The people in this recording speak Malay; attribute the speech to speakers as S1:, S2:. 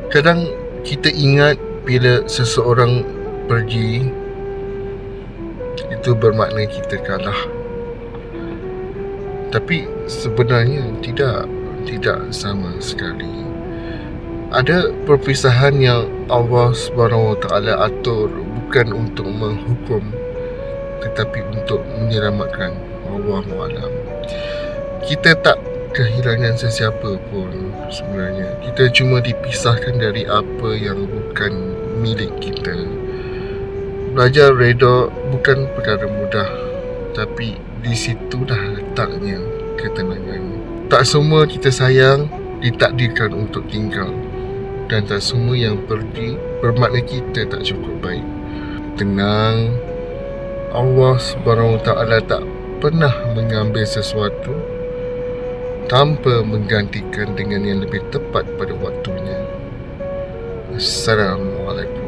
S1: Kadang kita ingat bila seseorang pergi, itu bermakna kita kalah. Tapi sebenarnya tidak sama sekali. Ada perpisahan yang Allah SWT atur bukan untuk menghukum, tetapi untuk menyelamatkan. Wallahu a'lam. Kita tak kehilangan sesiapa pun sebenarnya. Kita cuma dipisahkan dari apa yang bukan milik kita. Belajar reda bukan perkara mudah, tapi di situlah letaknya ketenangan. Tak semua kita sayang ditakdirkan untuk tinggal, dan tak semua yang pergi bermakna kita tak cukup baik. Tenang, Allah SWT tak pernah mengambil sesuatu tanpa menggantikan dengan yang lebih tepat pada waktunya. Assalamualaikum.